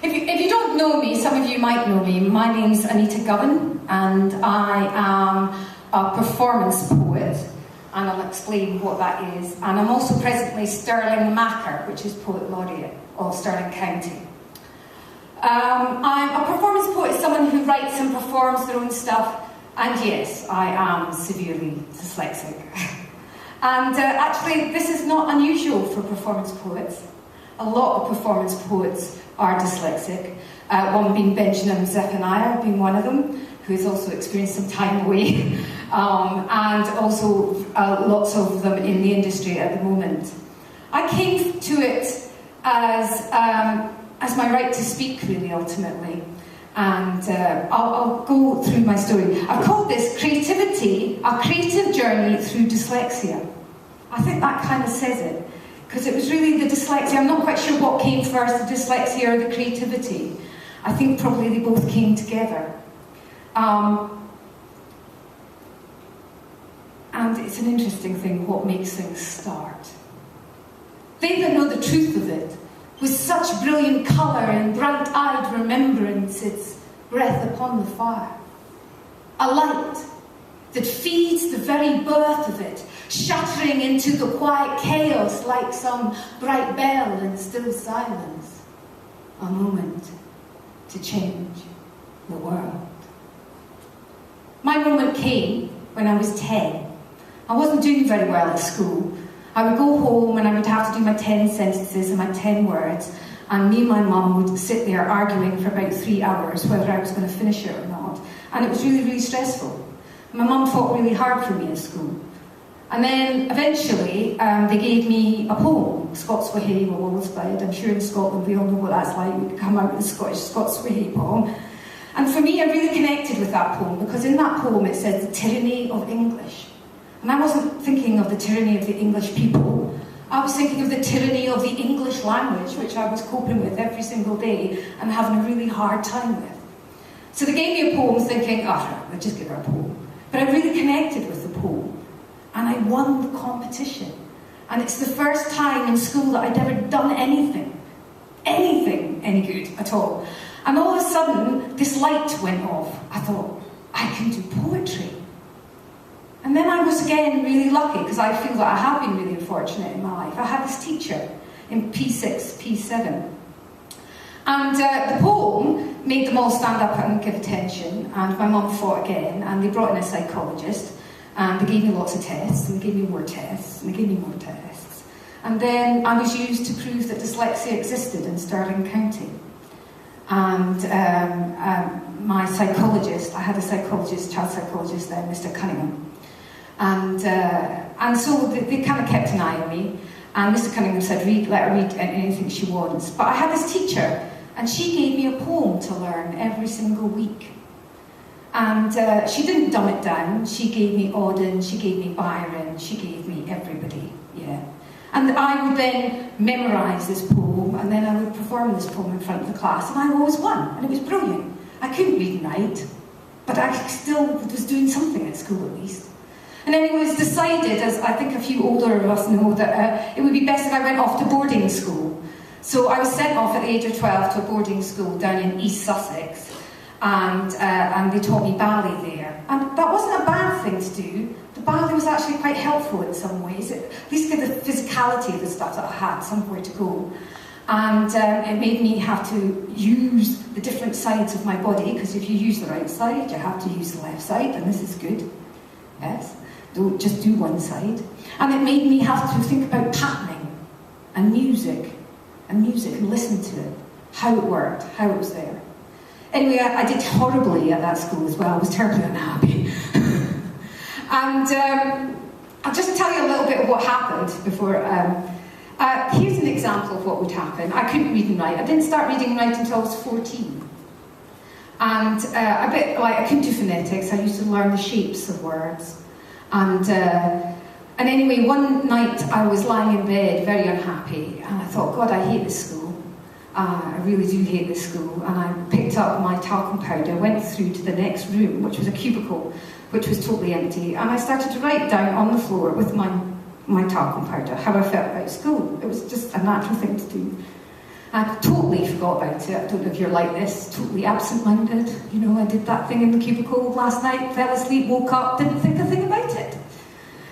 If you don't know me, some of you might know me. My name's Anita Govan, and I am a performance poet, and I'll explain what that is. And I'm also presently Stirling Macker, which is Poet Laureate of Stirling County. I'm a performance poet, someone who writes and performs their own stuff, and yes, I am severely dyslexic. And actually, this is not unusual for performance poets. A lot of performance poets are dyslexic, one being Benjamin Zephaniah, being one of them, who has also experienced some time away, and also lots of them in the industry at the moment. I came to it as my right to speak, really, ultimately, and I'll go through my story. I've called this Creativity, a Creative Journey Through Dyslexia. I think that kind of says it. Because it was really the dyslexia. I'm not quite sure what came first, the dyslexia or the creativity. I think probably they both came together. And it's an interesting thing, what makes things start. They that know the truth of it, with such brilliant colour and bright-eyed remembrance, its breath upon the fire. A light that feeds the very birth of it, shattering into the quiet chaos like some bright bell in still silence. A moment to change the world. My moment came when I was 10. I wasn't doing very well at school. I would go home and I would have to do my 10 sentences and my 10 words, and me and my mum would sit there arguing for about 3 hours whether I was going to finish it or not. And it was really, really stressful. My mum fought really hard for me at school. And then, eventually, they gave me a poem, Scots Wha Hae Wha Wolves Bide. I'm sure in Scotland we all know what that's like. We come out with a Scottish Scots Wha Hae poem. And for me, I really connected with that poem, because in that poem it said, the tyranny of English. And I wasn't thinking of the tyranny of the English people. I was thinking of the tyranny of the English language, which I was coping with every single day and having a really hard time with. So they gave me a poem thinking, I'll just give her a poem. But I really connected with the poem. And I won the competition. And it's the first time in school that I'd ever done anything any good at all. And all of a sudden, this light went off. I thought, I can do poetry. And then I was again really lucky, because I feel that I have been really unfortunate in my life. I had this teacher in P6, P7. And the poem made them all stand up and give attention, and my mum fought again, and they brought in a psychologist, and they gave me lots of tests, and they gave me more tests, and they gave me more tests. And then I was used to prove that dyslexia existed in Stirling County. And my psychologist, I had a psychologist, child psychologist then, Mr. Cunningham. And so they kind of kept an eye on me. And Mr. Cunningham said, let her read anything she wants. But I had this teacher, and she gave me a poem to learn every single week. And she didn't dumb it down. She gave me Auden, she gave me Byron, she gave me everybody, yeah. And I would then memorise this poem, and then I would perform this poem in front of the class, and I always won, and it was brilliant. I couldn't read and write, but I still was doing something at school at least. And then it was decided, as I think a few older of us know, that it would be best if I went off to boarding school. So I was sent off at the age of 12 to a boarding school down in East Sussex, and they taught me ballet there. And that wasn't a bad thing to do. The ballet was actually quite helpful in some ways. It at least gave the physicality of the stuff that I had somewhere to go. And it made me have to use the different sides of my body, because if you use the right side, you have to use the left side, and this is good. Yes? Don't just do one side. And it made me have to think about patterning and music and listen to it, how it worked, how it was there. Anyway, I did horribly at that school as well. I was terribly unhappy. And I'll just tell you a little bit of what happened before. Here's an example of what would happen. I couldn't read and write. I didn't start reading and writing until I was 14. And a bit like I couldn't do phonetics. I used to learn the shapes of words. And anyway, one night I was lying in bed, very unhappy, and I thought, God, I hate this school. I really do hate this school. And I picked up my talcum powder, went through to the next room, which was a cubicle, which was totally empty, and I started to write down on the floor with my talcum powder how I felt about school. It was just a natural thing to do. I totally forgot about it. I don't know if you're like this, totally absent-minded. You know, I did that thing in the cubicle last night, fell asleep, woke up, didn't think a thing about it.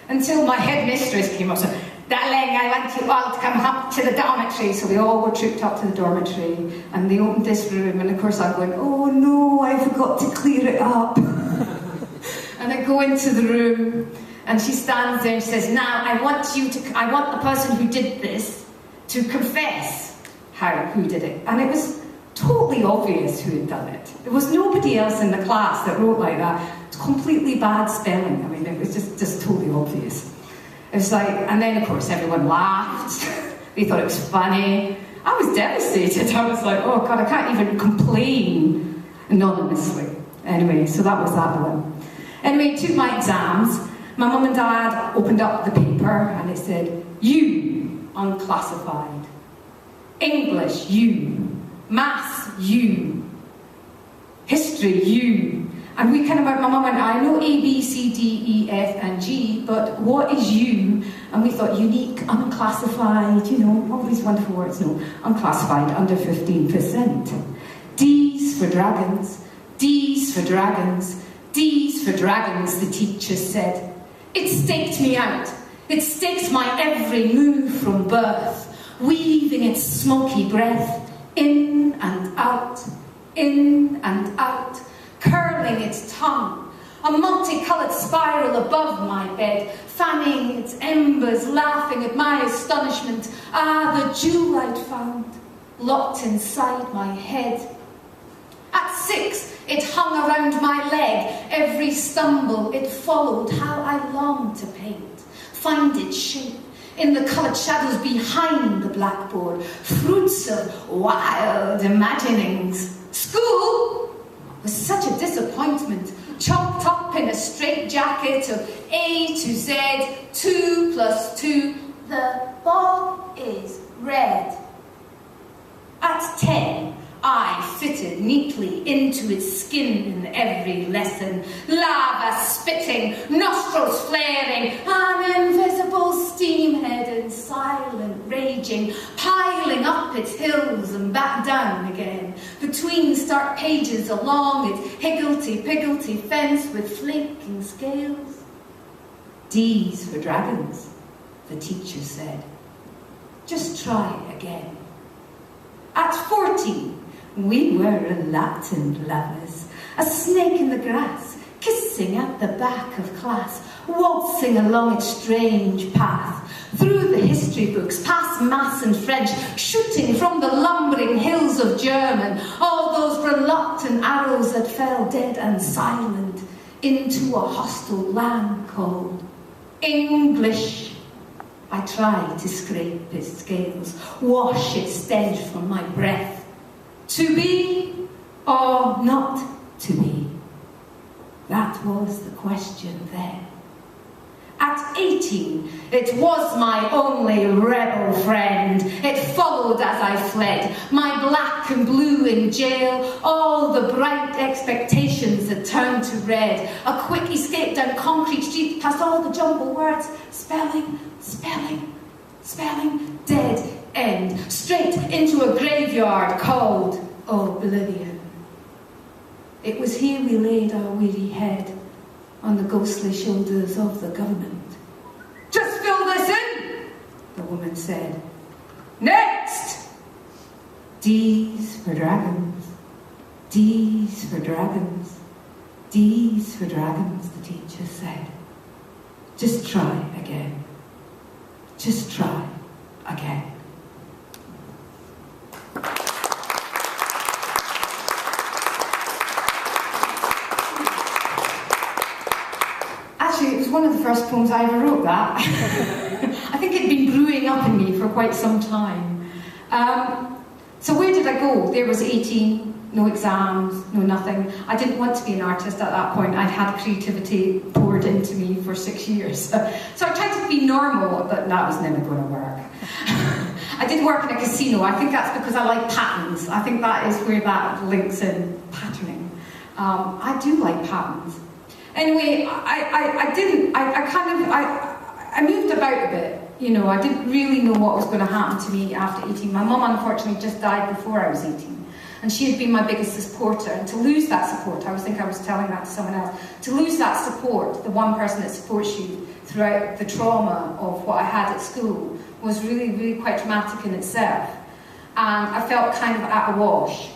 Until my headmistress came up, so, "Darling, I want you all to come up to the dormitory." So we all were trooped up to the dormitory, and they opened this room, and of course I'm going, "Oh no, I forgot to clear it up." And I go into the room, and she stands there and she says, "Now, I want the person who did this to confess who did it." And it was totally obvious who had done it. There was nobody else in the class that wrote like that. It's completely bad spelling. I mean, it was just totally obvious. It was like, and then of course everyone laughed. They thought it was funny. I was devastated. I was like, oh God, I can't even complain anonymously. Anyway, so that was that one. Anyway, took my exams. My mum and dad opened up the paper and it said, "You, unclassified. English, you. Maths, you. History, you." And we kind of went, my mum went, "I know A, B, C, D, E, F, and G, but what is you?" And we thought, unique, unclassified, you know, all these wonderful words. No, unclassified, under 15%. D's for dragons, D's for dragons, D's for dragons, the teacher said. It staked me out. It staked my every move from birth, weaving its smoky breath in and out, curling its tongue, a multicoloured spiral above my bed, fanning its embers, laughing at my astonishment. Ah, the jewel I'd found, locked inside my head. At 6, it hung around my leg. Every stumble, it followed how I longed to paint, find its shape in the coloured shadows behind the blackboard, fruits of wild imaginings. School was such a disappointment, chopped up in a straitjacket of A to Z, 2 + 2. The ball is red. At 10, I fitted neatly into its skin in every lesson, lava spitting, nostrils flaring, an invisible steam head in silent raging, piling up its hills and back down again, between stark pages along its higgledy-piggledy fence with flaking scales. D's for dragons, the teacher said. Just try again. At 14, we were reluctant lovers, a snake in the grass, kissing at the back of class, waltzing along its strange path, through the history books, past maths and French, shooting from the lumbering hills of German, all those reluctant arrows that fell dead and silent into a hostile land called English. I tried to scrape its scales, wash its stench from my breath. To be or not to be? That was the question then. At 18, it was my only rebel friend. It followed as I fled, my black and blue in jail, all the bright expectations that turned to red, a quick escape down concrete streets past all the jumble words, spelling, spelling, spelling, dead end, straight into a graveyard called oblivion. It was here we laid our weary head on the ghostly shoulders of the government. Just fill this in, the woman said. Next! D's for dragons, D's for dragons, D's for dragons, the teacher said. Just try again. Just try again. Actually, it was one of the first poems I ever wrote, that. I think it'd been brewing up in me for quite some time. So where did I go? There was 18, no exams, no nothing. I didn't want to be an artist at that point. I'd had creativity poured into me for 6 years. So I tried to be normal, but that was never going to work. I did work in a casino. I think that's because I like patterns. I think that is where that links in, patterning. I do like patterns. Anyway, I moved about a bit. You know, I didn't really know what was going to happen to me after 18. My mum, unfortunately, just died before I was 18. And she had been my biggest supporter. And to lose that support, I was telling that to someone else, to lose that support, the one person that supports you throughout the trauma of what I had at school, was really, really quite traumatic in itself. And I felt kind of at a wash.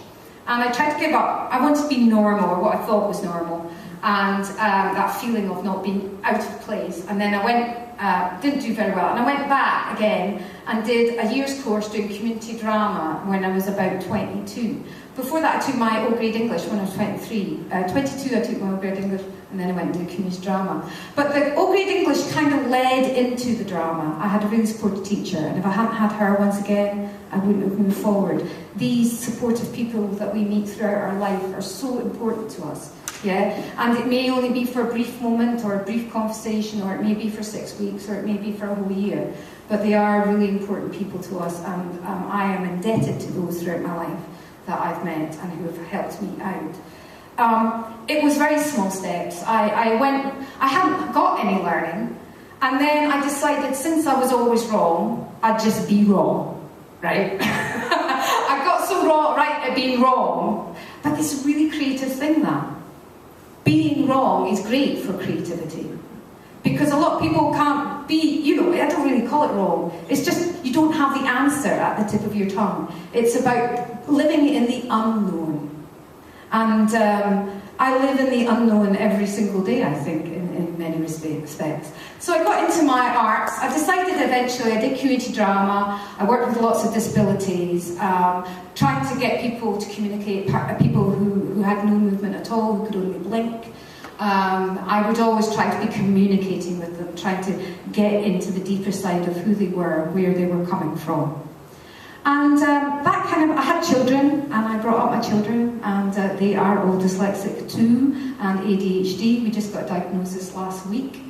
And I tried to give up. I wanted to be normal, or what I thought was normal. And that feeling of not being out of place. And then I went, didn't do very well. And I went back again and did a year's course doing community drama when I was about 22. Before that, I took my O-grade English when I was 23. 22, I took my O-grade English, and then I went and did community drama. But the O-grade English kind of led into the drama. I had a really supportive teacher, and if I hadn't had her once again, I wouldn't have moved forward. These supportive people that we meet throughout our life are so important to us. Yeah, and it may only be for a brief moment or a brief conversation, or it may be for 6 weeks, or it may be for a whole year. But they are really important people to us, and I am indebted to those throughout my life that I've met and who have helped me out. It was very small steps. I hadn't got any learning, and then I decided, since I was always wrong, I'd just be wrong, right? I got so right at being wrong, but this really creative thing now. Being wrong is great for creativity, because a lot of people can't be, you know, I don't really call it wrong. It's just you don't have the answer at the tip of your tongue. It's about living in the unknown. And I live in the unknown every single day, I think, in many respects. So I got into my arts. I decided eventually, I did community drama. I worked with lots of disabilities, trying to get people to communicate, people who had no movement at all, who could only blink. I would always try to be communicating with them, trying to get into the deeper side of who they were, where they were coming from. And that kind of, I had children, and I brought up my children, and they are all dyslexic too, and ADHD. We just got a diagnosis last week.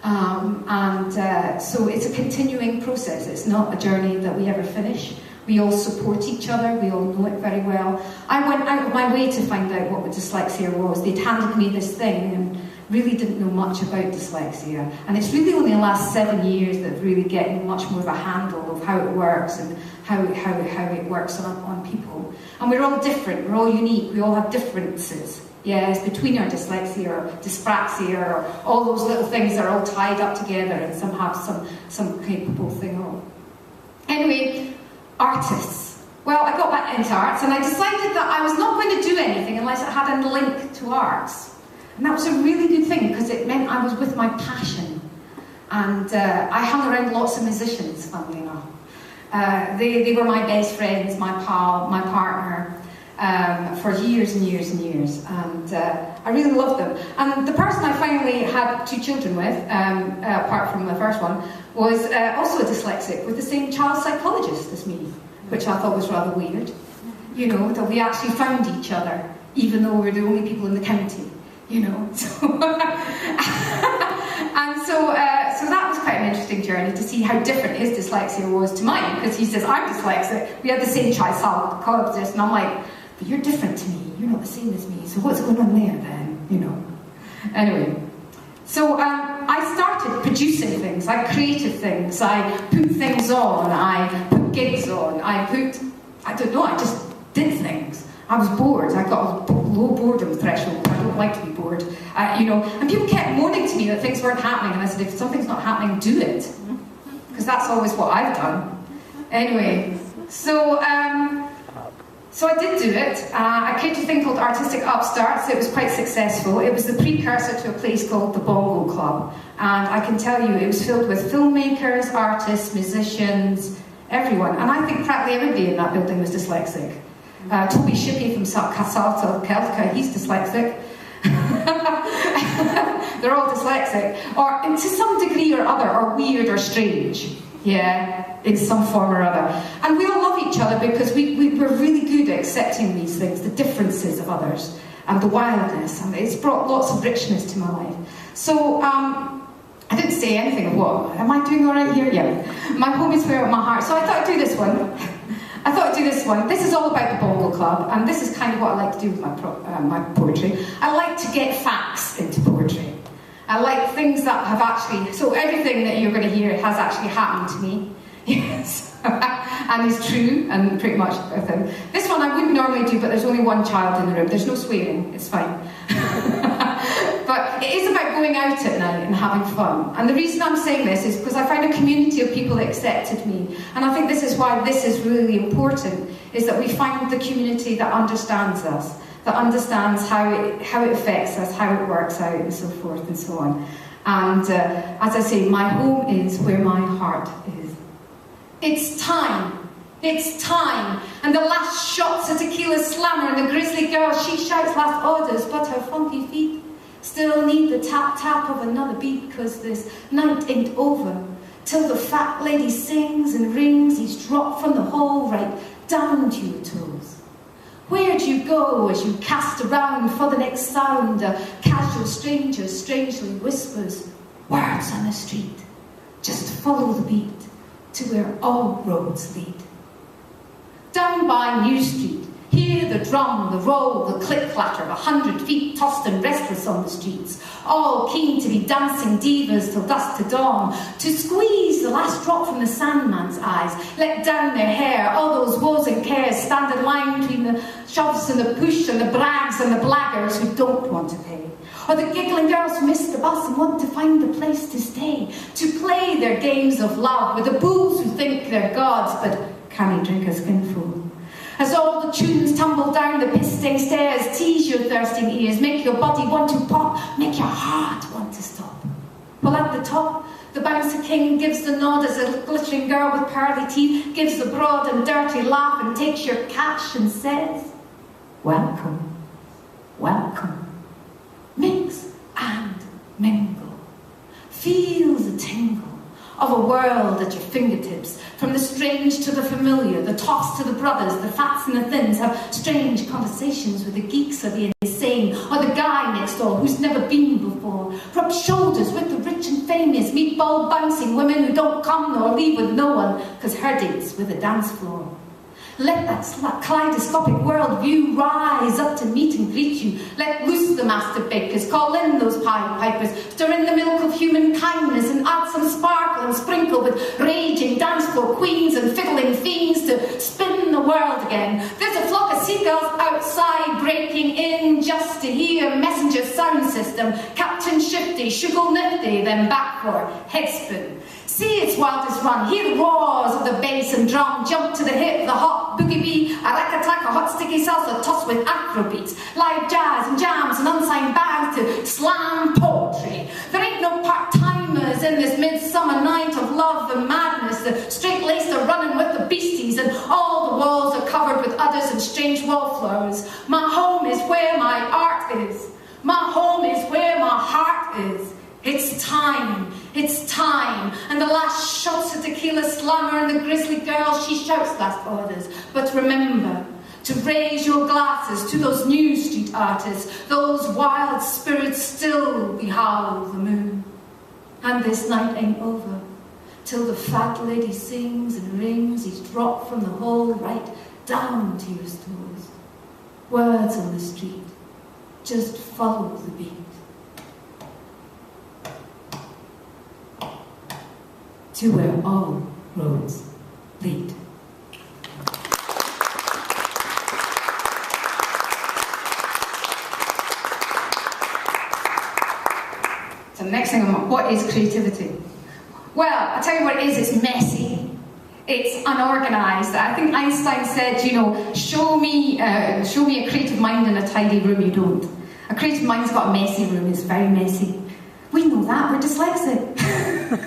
So it's a continuing process. It's not a journey that we ever finish. We all support each other, we all know it very well. I went out of my way to find out what dyslexia was. They'd handed me this thing and really didn't know much about dyslexia. And it's really only the last 7 years that really getting much more of a handle of how it works and how it works on people. And we're all different, we're all unique, we all have differences. Yes, between our dyslexia or dyspraxia or all those little things that are all tied up together, and some have some capable thing on. Anyway, artists. Well, I got back into arts, and I decided that I was not going to do anything unless it had a link to arts. And that was a really good thing, because it meant I was with my passion. And I hung around lots of musicians, funnily enough. They were my best friends, my pal, my partner, for years and years and years. And I really loved them. And the person I finally had 2 children with, apart from the first one, was also a dyslexic, with the same child psychologist as me, which I thought was rather weird. You know, that we actually found each other, even though we're the only people in the county, you know. So, so that was quite an interesting journey to see how different his dyslexia was to mine, because he says, I'm dyslexic. We had the same child psychologist, and I'm like, but you're different to me, you're not the same as me, so what's going on there then, you know. Anyway. So I started producing things, like creative things. I put things on, I put gigs on, I don't know, I just did things. I was bored, I got a low boredom threshold, I don't like to be bored, you know. And people kept moaning to me that things weren't happening, and I said, if something's not happening, do it. Because that's always what I've done. Anyway, so I did do it. I created a thing called Artistic Upstarts. It was quite successful. It was the precursor to a place called the Bongo Club. And I can tell you, it was filled with filmmakers, artists, musicians, everyone. And I think practically everybody in that building was dyslexic. Toby Shippey from Salta, Celtica, he's dyslexic. They're all dyslexic. Or to some degree or other, or weird or strange. Yeah, in some form or other. And we all love each other because we're really good at accepting these things, the differences of others, and the wildness, and it's brought lots of richness to my life. So, I didn't say anything of what, am I doing all right here? Yeah. My home is where my heart, so I thought I'd do this one. This is all about the Bongo Club, and this is kind of what I like to do with my poetry. I like to get facts into poetry. I like things that have actually, so everything that you're going to hear has actually happened to me. Yes. And is true, and pretty much everything. This one I wouldn't normally do, but there's only one child in the room. There's no swearing, it's fine. But it is about going out at night and having fun. And the reason I'm saying this is because I found a community of people that accepted me. And I think this is why this is really important, is that we find the community that understands us, that understands how it affects us, how it works out, and so forth and so on. And as I say, my home is where my heart is. It's time. It's time. And the last shot's a tequila slammer, and the grizzly girl, she shouts last orders, but her funky feet still need the tap-tap of another beat, because this night ain't over till the fat lady sings and rings each drop from the hole right down to your toes. Where do you go as you cast around for the next sound? A casual stranger strangely whispers words on the street. Just follow the beat to where all roads lead. Down by New Street, hear the drum, the roll, the click-clatter of 100 feet tossed and restless on the streets, all keen to be dancing divas till dusk to dawn, to squeeze the last drop from the Sandman's eyes, let down their hair, all those woes and cares stand in line between the shoves and the push and the brags and the blaggers who don't want to pay. Or the giggling girls who miss the bus and want to find a place to stay, to play their games of love with the bulls who think they're gods but can't drink a skinful. As all the tunes tumble down the piss-stained stairs, tease your thirsting ears, make your body want to pop, make your heart want to stop. Well, at the top, the bouncer king gives the nod as a glittering girl with pearly teeth gives the broad and dirty laugh and takes your cash and says, welcome, welcome. Mix and mingle. Feel the tingle of a world at your fingertips. From the strange to the familiar, the toffs to the brothers, the fats and the thins have strange conversations with the geeks or the insane, or the guy next door who's never been before. Rub shoulders with the rich and famous, meatball bouncing women who don't come nor leave with no one, because her date's with a dance floor. Let that kaleidoscopic worldview rise up to meet and greet you. Let loose the master bakers, call in those Pied Pipers, stir in the milk of human kindness and add some sparkle and sprinkle with raging dance floor queens and fiddling fiends to spin the world again. There's a flock of seagulls outside breaking in just to hear messenger sound system, Captain Shifty, Shugle Nifty, then backward, headspin. See its wildest run, hear the roars of the bass and drum, jump to the hip, the hot boogie beat, a rack-attack, a hot sticky salsa tossed with afro beats, live jazz and jams and unsigned bands to slam poetry. There ain't no part-timers in this midsummer night of love and madness. The straight-laced are running with the beasties and all the walls are covered with udders and strange wallflowers. My home is where my art is. My home is where my heart is. It's time, it's time, and the last shot's a tequila slammer and the grizzly girl, she shouts last orders. But remember to raise your glasses to those New Street artists, those wild spirits still behowl the moon. And this night ain't over till the fat lady sings and rings each drop from the hole right down to your toes. Words on the street, just follow the beat. To where all roads lead. So the next thing, what is creativity? Well, I'll tell you what it is, it's messy. It's unorganised. I think Einstein said, you know, show me a creative mind in a tidy room, you don't. A creative mind's got a messy room, it's very messy. We know that, we're dyslexic.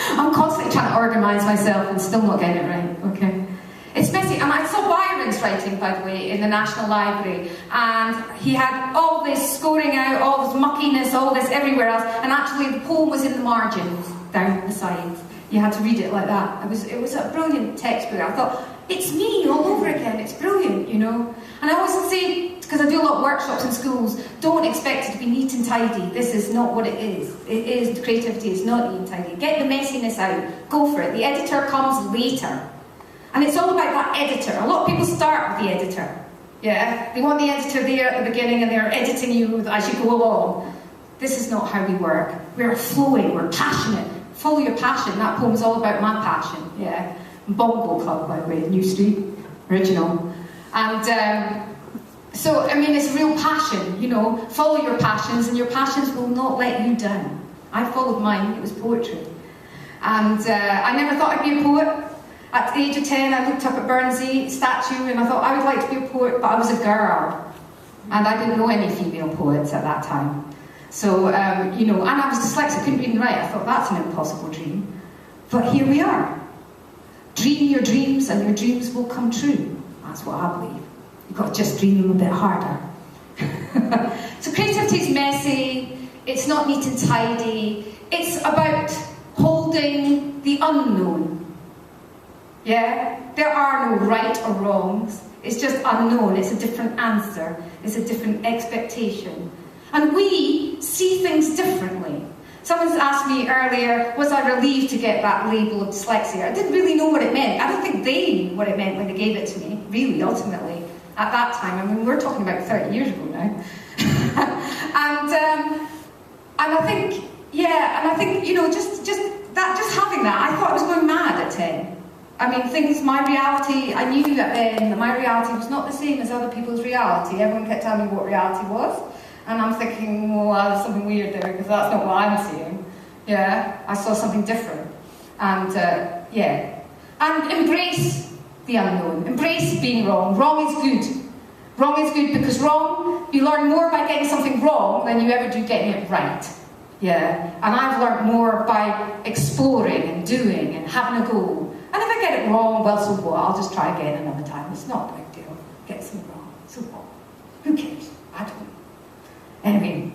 I'm constantly trying to organise myself and still not getting it right, okay? It's messy, and I saw Byron's writing, by the way, in the National Library, and he had all this scoring out, all this muckiness, all this everywhere else, and actually the poem was in the margins, down the sides. You had to read it like that. It was a brilliant textbook. I thought, it's me all over again, it's brilliant, you know? And I always say, because I do a lot of workshops in schools, don't expect it to be neat and tidy. This is not what it is. It is, creativity is not neat and tidy. Get the messiness out, go for it. The editor comes later. And it's all about that editor. A lot of people start with the editor. Yeah, they want the editor there at the beginning and they're editing you as you go along. This is not how we work. We're flowing, we're passionate. Follow your passion. That poem's all about my passion, yeah. Bongo Club, by the way, New Street, original. And so, I mean, it's real passion, you know. Follow your passions, and your passions will not let you down. I followed mine, it was poetry. And I never thought I'd be a poet. At the age of 10, I looked up at Burns's statue, and I thought I would like to be a poet, but I was a girl. And I didn't know any female poets at that time. So, you know, and I was dyslexic, couldn't read and write. I thought, that's an impossible dream. But here we are. Dream your dreams, and your dreams will come true. That's what I believe. You've got to just dream them a bit harder. So creativity is messy, it's not neat and tidy, it's about holding the unknown. Yeah? There are no right or wrongs, it's just unknown, it's a different answer, it's a different expectation. And we see things differently. Someone's asked me earlier, was I relieved to get that label of dyslexia? I didn't really know what it meant. I don't think they knew what it meant when they gave it to me, really, ultimately, at that time. I mean, we're talking about 30 years ago now. And I think, yeah, and I think, you know, just having that, I thought I was going mad at 10. I mean, my reality, I knew that then that my reality was not the same as other people's reality. Everyone kept telling me what reality was. And I'm thinking, well, there's something weird there, because that's not what I'm seeing. Yeah, I saw something different. And, yeah. And embrace the unknown. Embrace being wrong. Wrong is good. Wrong is good because wrong, you learn more by getting something wrong than you ever do getting it right. Yeah. And I've learned more by exploring and doing and having a go. And if I get it wrong, well, so what? I'll just try again another time. It's not a big deal. Get something wrong. So what? Who cares? I don't know. Anyway,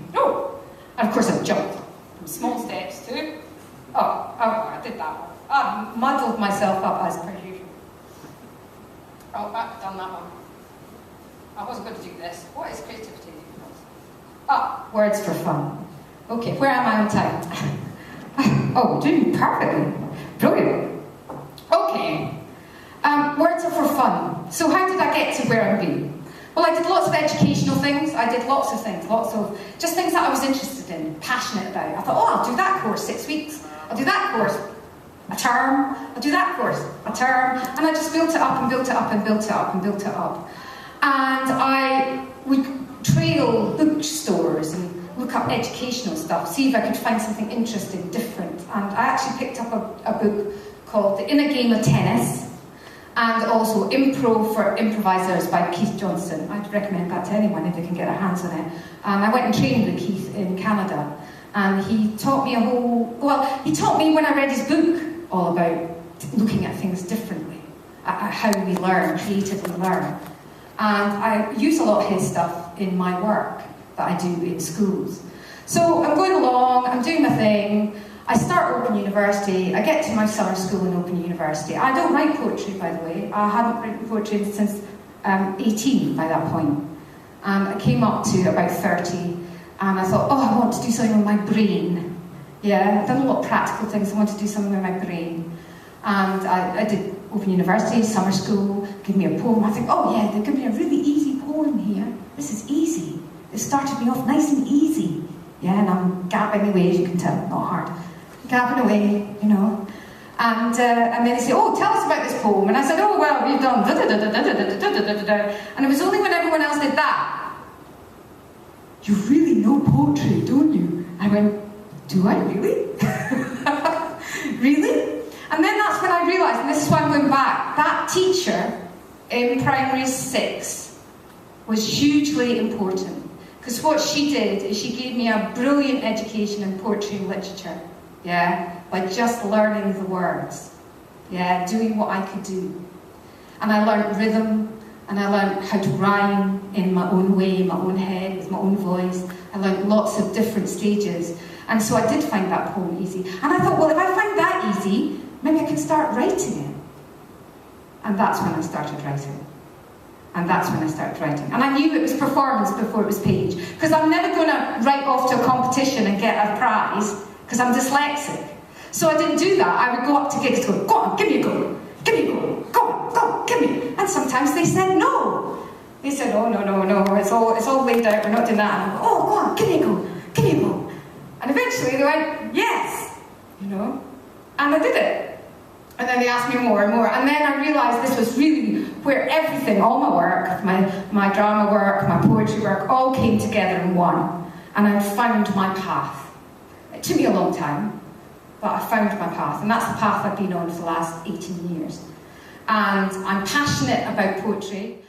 and of course I've jumped from small steps to, I did that one. I muddled myself up as per usual. Oh, I've done that one. I wasn't going to do this. What is creativity? Words for fun. Okay, where am I on time? Oh, doing perfectly. Brilliant. Okay, words are for fun. So how did I get to where I'm being? Well, I did lots of educational things. I did lots of things, just things that I was interested in, passionate about. I thought, I'll do that course 6 weeks. I'll do that course a term. I'll do that course a term. And I just built it up and built it up and built it up and built it up. And I would trail bookstores and look up educational stuff, see if I could find something interesting, different. And I actually picked up a book called The Inner Game of Tennis, and also Impro for Improvisers by Keith Johnson. I'd recommend that to anyone if they can get their hands on it. And I went and trained with Keith in Canada, and he taught me he taught me when I read his book all about looking at things differently, at how we learn, creatively learn. And I use a lot of his stuff in my work that I do in schools. So I'm going along, I'm doing my thing. I start Open University, I get to my summer school in Open University. I don't write poetry, by the way. I hadn't written poetry since 18 by that point. And I came up to about 30, and I thought, I want to do something with my brain. Yeah, I've done a lot of practical things, I want to do something with my brain. And I did Open University, summer school, give me a poem. I think, yeah, they'll give me a really easy poem here. This is easy. It started me off nice and easy. Yeah, and I'm gabbing away, as you can tell, not hard. Gabbing away, you know. And then they say, tell us about this poem. And I said, well, we've done da-da-da-da-da-da-da-da-da-da. And it was only when everyone else did that. You really know poetry, don't you? I went, do I really? Really? And then that's when I realised, and this is why I'm going back, that teacher in primary 6 was hugely important. Because what she did is she gave me a brilliant education in poetry and literature. Yeah, by just learning the words. Yeah, doing what I could do. And I learned rhythm, and I learned how to rhyme in my own way, in my own head, with my own voice. I learned lots of different stages. And so I did find that poem easy. And I thought, well, if I find that easy, maybe I could start writing it. And that's when I started writing. And that's when I started writing. And I knew it was performance before it was page. Because I'm never going to write off to a competition and get a prize, because I'm dyslexic. So I didn't do that. I would go up to gigs going, go on, give me a go. Give me a go. Go on, go, give me. And sometimes they said no. They said, no, it's all laid out, we're not doing that. And I go, go on, give me a go. Give me a go. And eventually they went, yes, you know, and I did it. And then they asked me more and more, and then I realised this was really where everything, all my work, my drama work, my poetry work, all came together in one, and I found my path. It took me a long time, but I found my path, and that's the path I've been on for the last 18 years. And I'm passionate about poetry.